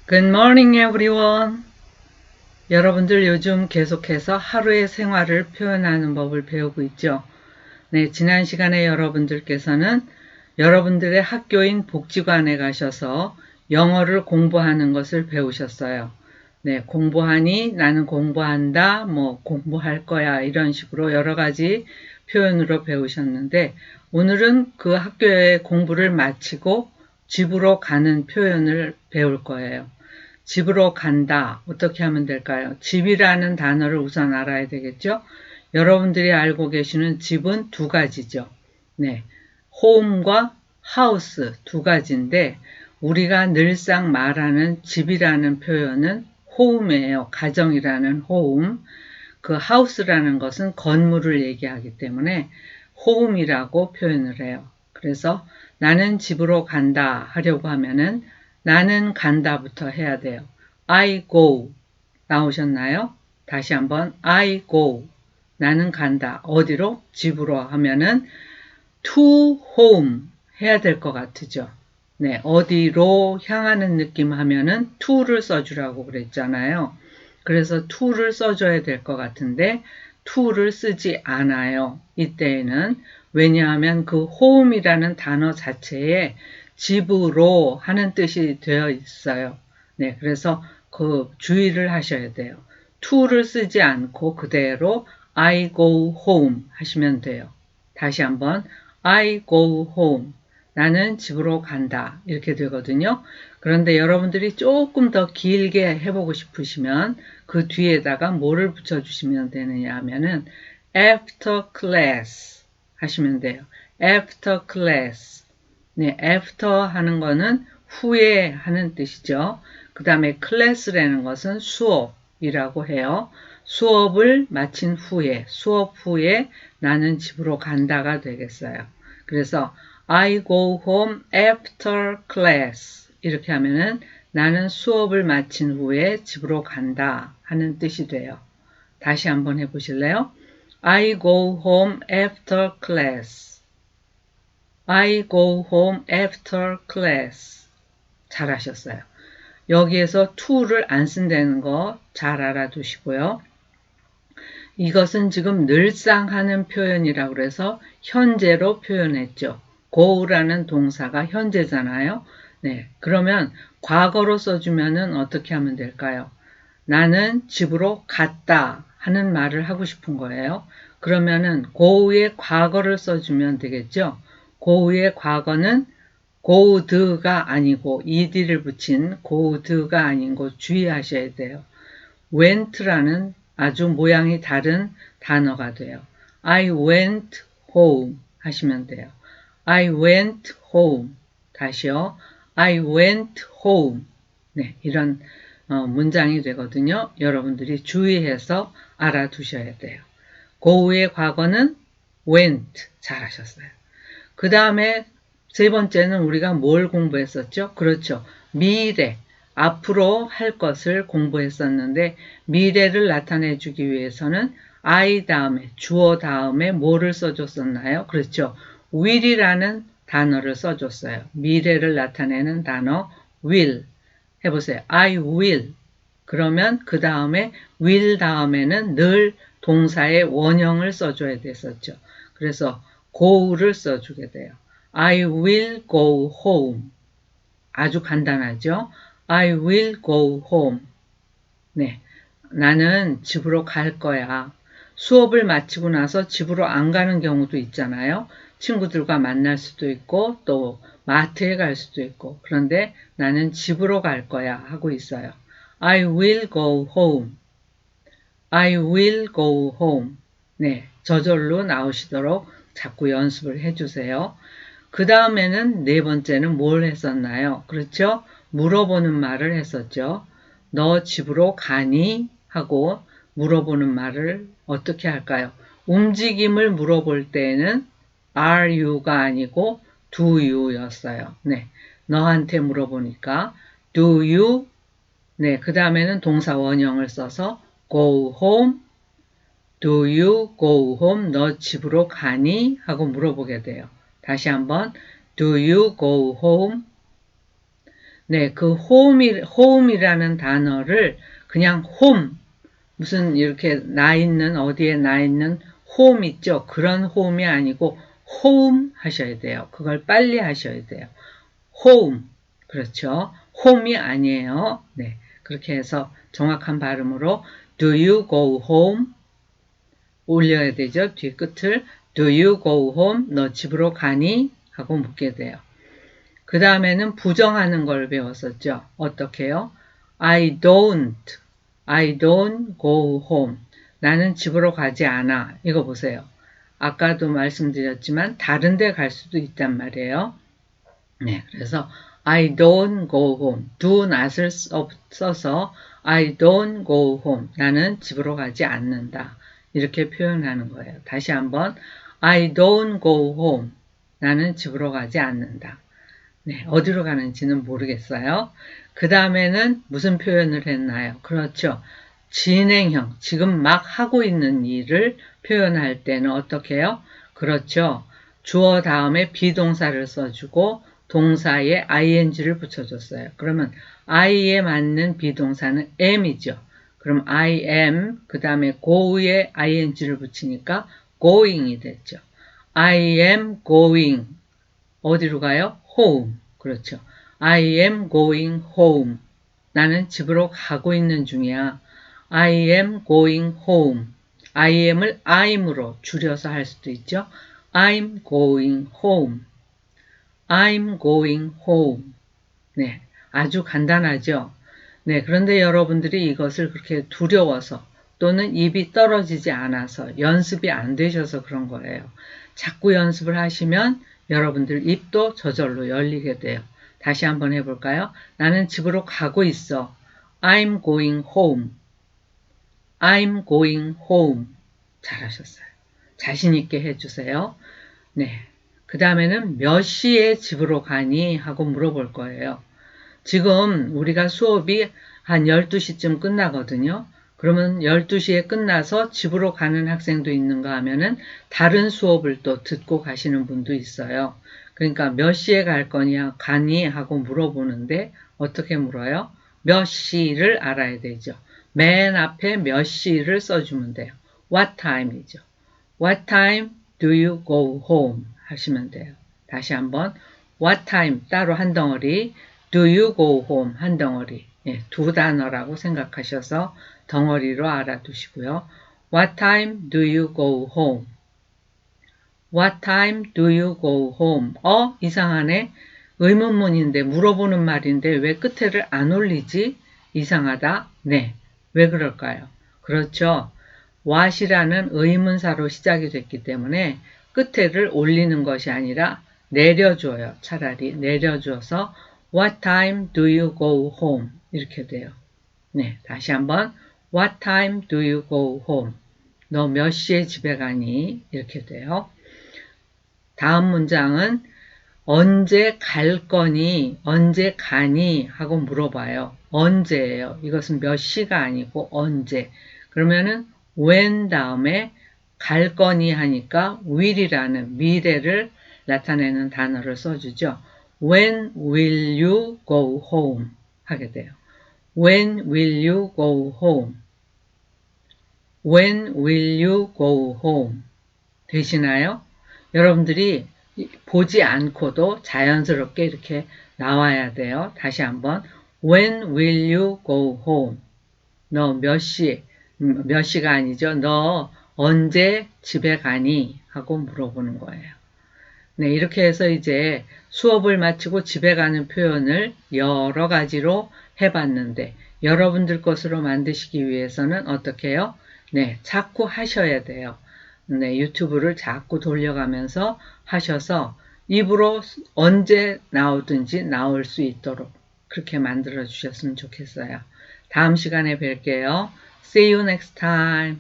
Good morning, everyone. 여러분들 요즘 계속해서 하루의 생활을 표현하는 법을 배우고 있죠. 네, 지난 시간에 여러분들께서는 여러분들의 학교인 복지관에 가셔서 영어를 공부하는 것을 배우셨어요. 네, 공부하니, 나는 공부한다, 공부할 거야, 이런 식으로 여러 가지 표현으로 배우셨는데, 오늘은 그 학교의 공부를 마치고 집으로 가는 표현을 배울 거예요. 집으로 간다. 어떻게 하면 될까요? 집이라는 단어를 우선 알아야 되겠죠? 여러분들이 알고 계시는 집은 두 가지죠. 네. home과 house 두 가지인데 우리가 늘상 말하는 집이라는 표현은 home이에요. 가정이라는 home. 그 house라는 것은 건물을 얘기하기 때문에 home이라고 표현을 해요. 그래서 나는 집으로 간다 하려고 하면은 나는 간다부터 해야 돼요. I go 나오셨나요? 다시 한번 I go 나는 간다. 어디로? 집으로 하면은 to home 해야 될 것 같으죠. 네, 어디로 향하는 느낌 하면은 to를 써주라고 그랬잖아요. 그래서 to를 써줘야 될 것 같은데 to를 쓰지 않아요. 이때에는 왜냐하면 그 home이라는 단어 자체에 집으로 하는 뜻이 되어 있어요. 네, 그래서 그 주의를 하셔야 돼요. to를 쓰지 않고 그대로 I go home 하시면 돼요. 다시 한번 I go home. 나는 집으로 간다. 이렇게 되거든요. 그런데 여러분들이 조금 더 길게 해보고 싶으시면 그 뒤에다가 뭐를 붙여주시면 되느냐 하면은 after class 하시면 돼요. after class. 네, after 하는 거는 후에 하는 뜻이죠. 그 다음에 class라는 것은 수업이라고 해요. 수업을 마친 후에, 수업 후에 나는 집으로 간다가 되겠어요. 그래서 I go home after class 이렇게 하면은 나는 수업을 마친 후에 집으로 간다 하는 뜻이 돼요. 다시 한번 해보실래요? I go home after class. I go home after class. 잘하셨어요. 여기에서 to를 안 쓴다는 거 잘 알아두시고요. 이것은 지금 늘상 하는 표현이라고 해서 현재로 표현했죠. go라는 동사가 현재잖아요. 네, 그러면 과거로 써주면은 어떻게 하면 될까요? 나는 집으로 갔다 하는 말을 하고 싶은 거예요. 그러면은 go의 과거를 써주면 되겠죠. go의 과거는 go'd가 아니고 ed를 붙인 go'd가 아닌 거 주의하셔야 돼요. went라는 아주 모양이 다른 단어가 돼요. I went home 하시면 돼요. I went home. 다시요. I went home. 네, 이런 문장이 되거든요. 여러분들이 주의해서 알아두셔야 돼요. go의 과거는 went. 잘하셨어요. 그 다음에 세 번째는 우리가 뭘 공부했었죠? 그렇죠. 미래. 앞으로 할 것을 공부했었는데 미래를 나타내 주기 위해서는 I 다음에 주어 다음에 뭐를 써줬었나요? 그렇죠. will이라는 단어를 써줬어요. 미래를 나타내는 단어 will 해보세요. I will 그러면 그 다음에 will 다음에는 늘 동사의 원형을 써줘야 됐었죠. 그래서 go를 써주게 돼요. I will go home 아주 간단하죠. I will go home. 네, 나는 집으로 갈 거야. 수업을 마치고 나서 집으로 안 가는 경우도 있잖아요. 친구들과 만날 수도 있고 또 마트에 갈 수도 있고 그런데 나는 집으로 갈 거야 하고 있어요. I will go home. I will go home. 네, 저절로 나오시도록 자꾸 연습을 해주세요. 그 다음에는 네 번째는 뭘 했었나요? 그렇죠? 물어보는 말을 했었죠. 너 집으로 가니? 하고 물어보는 말을 어떻게 할까요? 움직임을 물어볼 때에는 are you가 아니고 do you 였어요. 네. 너한테 물어보니까 do you? 네. 그 다음에는 동사 원형을 써서 go home. Do you go home? 너 집으로 가니? 하고 물어보게 돼요. 다시 한번 Do you go home? 네, 그 home이라는 단어를 그냥 home, 무슨 이렇게 나 있는, 어디에 나 있는 home 있죠? 그런 home이 아니고 home 하셔야 돼요. 그걸 빨리 하셔야 돼요. home. 그렇죠. home이 아니에요. 네. 그렇게 해서 정확한 발음으로 do you go home? 올려야 되죠. 뒤끝을 do you go home? 너 집으로 가니? 하고 묻게 돼요. 그 다음에는 부정하는 걸 배웠었죠. 어떻게요? I don't go home. 나는 집으로 가지 않아. 이거 보세요. 아까도 말씀드렸지만 다른 데 갈 수도 있단 말이에요. 네, 그래서 I don't go home. do not을 써서 I don't go home. 나는 집으로 가지 않는다. 이렇게 표현하는 거예요. 다시 한번 I don't go home. 나는 집으로 가지 않는다. 네, 어디로 가는지는 모르겠어요. 그 다음에는 무슨 표현을 했나요? 그렇죠. 진행형, 지금 막 하고 있는 일을 표현할 때는 어떻게 해요? 그렇죠. 주어 다음에 비동사를 써주고 동사에 ing를 붙여줬어요. 그러면 I에 맞는 비동사는 am이죠. 그럼 I am, 그 다음에 go에 ing를 붙이니까 going이 됐죠. I am going. 어디로 가요? home. 그렇죠. I am going home. 나는 집으로 가고 있는 중이야. I am going home. I am을 I'm으로 줄여서 할 수도 있죠. I'm going home. I'm going home. 네, 아주 간단하죠. 네, 그런데 여러분들이 이것을 그렇게 두려워서 또는 입이 떨어지지 않아서 연습이 안 되셔서 그런 거예요. 자꾸 연습을 하시면 여러분들 입도 저절로 열리게 돼요. 다시 한번 해볼까요? 나는 집으로 가고 있어. I'm going home. I'm going home. 잘하셨어요. 자신 있게 해주세요. 네. 그 다음에는 몇 시에 집으로 가니? 하고 물어볼 거예요. 지금 우리가 수업이 한 12시쯤 끝나거든요. 그러면 12시에 끝나서 집으로 가는 학생도 있는가 하면은 다른 수업을 또 듣고 가시는 분도 있어요. 그러니까 몇 시에 갈 거냐, 가니? 하고 물어보는데 어떻게 물어요? 몇 시를 알아야 되죠. 맨 앞에 몇 시를 써주면 돼요. What time이죠. What time do you go home? 하시면 돼요. 다시 한번 What time 따로 한 덩어리, do you go home 한 덩어리. 예, 두 단어라고 생각하셔서 덩어리로 알아두시고요. What time do you go home? What time do you go home? 이상하네. 의문문인데 물어보는 말인데 왜 끝에를 안 올리지? 이상하다. 네. 왜 그럴까요? 그렇죠. what이라는 의문사로 시작이 됐기 때문에 끝에를 올리는 것이 아니라 내려줘요. 차라리 내려줘서 What time do you go home? 이렇게 돼요. 네, 다시 한번 What time do you go home? 너 몇 시에 집에 가니? 이렇게 돼요. 다음 문장은 언제 갈 거니? 언제 가니? 하고 물어봐요. 언제예요? 이것은 몇 시가 아니고 언제. 그러면은 when 다음에 갈 거니 하니까 will이라는 미래를 나타내는 단어를 써주죠. When will you go home? 하게 돼요. When will you go home? When will you go home? 되시나요? 여러분들이 보지 않고도 자연스럽게 이렇게 나와야 돼요. 다시 한번 When will you go home? 너 몇 시가 아니죠. 너 언제 집에 가니? 하고 물어보는 거예요. 네, 이렇게 해서 이제 수업을 마치고 집에 가는 표현을 여러 가지로 해봤는데 여러분들 것으로 만드시기 위해서는 어떻게 해요? 네, 자꾸 하셔야 돼요. 네, 유튜브를 자꾸 돌려가면서 하셔서 입으로 언제 나오든지 나올 수 있도록 그렇게 만들어 주셨으면 좋겠어요. 다음 시간에 뵐게요. See you next time.